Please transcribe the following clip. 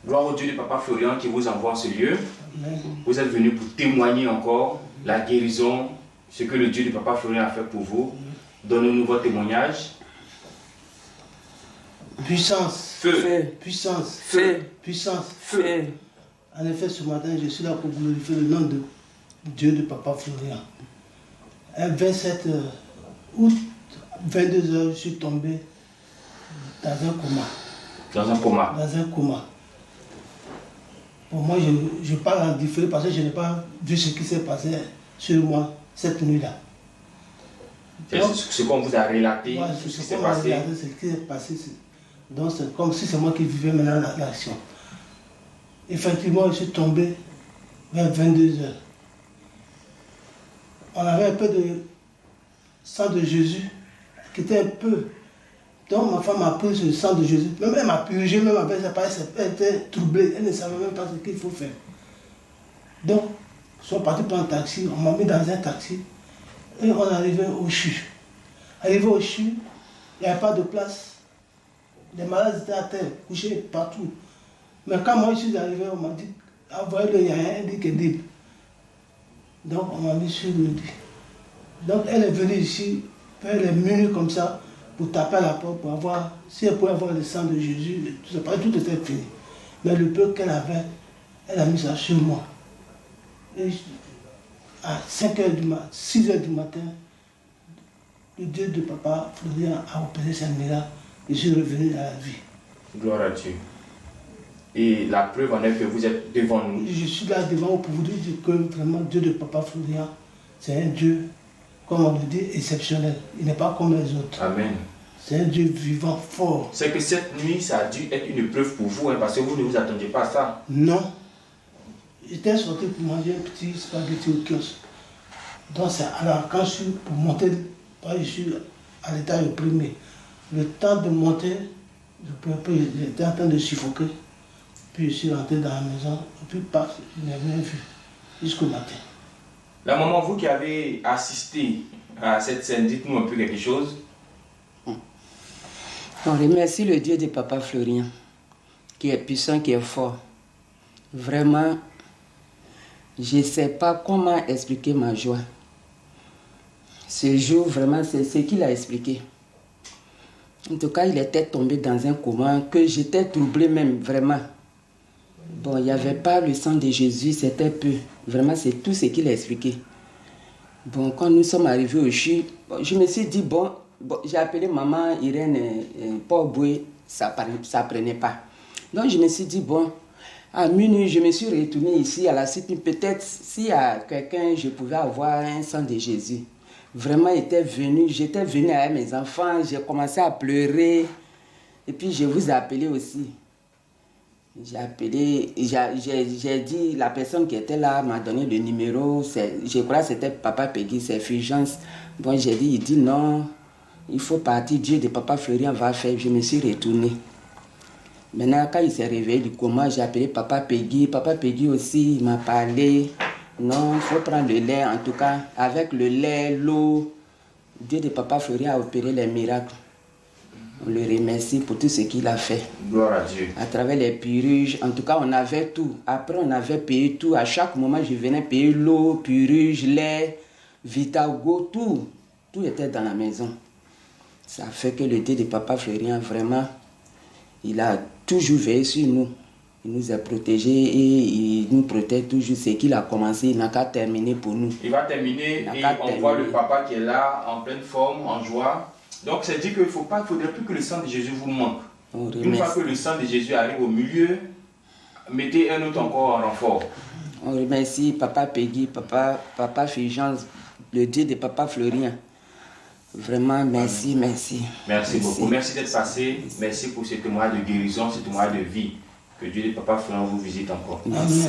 Gloire au Dieu de Papa Florian qui vous envoie en ce lieu. Amen. Vous êtes venu pour témoigner encore la guérison, ce que le Dieu de Papa Florian a fait pour vous. Donnez-nous votre témoignage. Puissance. Feu. Puissance. Feu. Puissance. Feu. En effet, ce matin, je suis là pour glorifier le nom de Dieu de Papa Florian. Un 27 août, 22h, je suis tombé dans un coma. Dans un coma. Dans un coma. Pour moi, je parle en différé parce que je n'ai pas vu ce qui s'est passé sur moi cette nuit-là. C'est ce qu'on vous a relaté, Ouais, ce qui ce s'est qu'on m'a passé. regardé, ce qui s'est passé. Donc c'est comme si c'est moi qui vivais maintenant l'action. Effectivement, je suis tombé vers 22h. On avait un peu de sang de Jésus qui était un peu. Donc ma femme a pris le sang de Jésus. Même elle m'a purgé, même avec sa parole, elle était troublée. Elle ne savait même pas ce qu'il faut faire. Donc, ils sont partis prendre un taxi. On m'a mis dans un taxi. Et on est arrivé au CHU. Arrivé au CHU, il n'y avait pas de place. Les malades étaient à terre, couchés partout. Mais quand moi je suis arrivé, on m'a dit, envoyez-le, il y a un lit qui est libre. Donc on m'a mis sur le lit. Donc elle est venue ici, faire les minutes comme ça, pour taper à la porte, pour avoir, si elle pouvait avoir le sang de Jésus, tout ça, tout était fini. Mais le peu qu'elle avait, elle a mis ça sur moi. Et à 5h du matin, 6h du matin, le Dieu de Papa Florian a opéré ce miracle. Je suis revenu à la vie. Gloire à Dieu. Et la preuve en est que vous êtes devant nous. Je suis là devant vous pour vous dire que vraiment Dieu de Papa Florian, c'est un Dieu, comme on le dit, exceptionnel. Il n'est pas comme les autres. Amen. C'est un Dieu vivant, fort. C'est que cette nuit, ça a dû être une preuve pour vous, hein, parce que vous ne vous attendiez pas à ça. Non. J'étais sorti pour manger un petit spaghetti au kiosque. Donc c'est alors quand je suis pour monter, je suis à l'étage premier. Le temps de monter, j'étais en train de suffoquer. Puis je suis rentré dans la maison, et puis paf, je n'ai rien vu jusqu'au matin. La maman, vous qui avez assisté à cette scène, dites-nous un peu quelque chose. On remercie le Dieu de Papa Florian, qui est puissant, qui est fort. Vraiment, je ne sais pas comment expliquer ma joie. Ce jour, vraiment, c'est ce qu'il a expliqué. En tout cas, il était tombé dans un coma que j'étais troublée même, vraiment. Bon, il n'y avait pas le sang de Jésus, c'était peu. Vraiment, c'est tout ce qu'il a expliqué. Bon, quand nous sommes arrivés au CHU, je me suis dit, bon j'ai appelé maman Irène Paul Boué, ça ne prenait pas. Donc, je me suis dit, bon, à minuit, je me suis retournée ici à la cité. Peut-être, s'il y a quelqu'un, je pouvais avoir un sang de Jésus. Vraiment, j'étais venue avec mes enfants, j'ai commencé à pleurer. Et puis, je vous ai appelé aussi. J'ai appelé, j'ai dit, la personne qui était là m'a donné le numéro, je crois que c'était Papa Peggy, c'est Fulgence. Bon, j'ai dit, il dit non, il faut partir, Dieu de Papa Florian va faire. Je me suis retournée. Maintenant, quand il s'est réveillé du coma, j'ai appelé Papa Peggy. Papa Peggy aussi, il m'a parlé. Non, il faut prendre le lait, en tout cas, avec le lait, l'eau. Dieu de Papa Florian a opéré les miracles. On le remercie pour tout ce qu'il a fait. Gloire à Dieu. À travers les purges, en tout cas, on avait tout. Après, on avait payé tout. À chaque moment, je venais payer l'eau, purge, lait, Vitago, tout. Tout était dans la maison. Ça fait que le Dieu de Papa Florian, vraiment, il a toujours veillé sur nous. Il nous a protégés et il nous protège toujours. Ce qu'il a commencé, il n'a qu'à terminer pour nous. Il va terminer et on voit le papa qui est là, en pleine forme, en joie. Donc c'est dit qu'il ne faudrait plus que le sang de Jésus vous manque. Une fois que le sang de Jésus arrive au milieu, mettez un autre encore en renfort. On remercie Papa Peggy, Papa Fulgence, le Dieu de Papa Florian. Vraiment, merci, merci. Merci beaucoup. Merci d'être passé. Merci pour ce témoignage de guérison, ce témoignage de vie. Que Dieu de Papa Florian vous visite encore. Merci.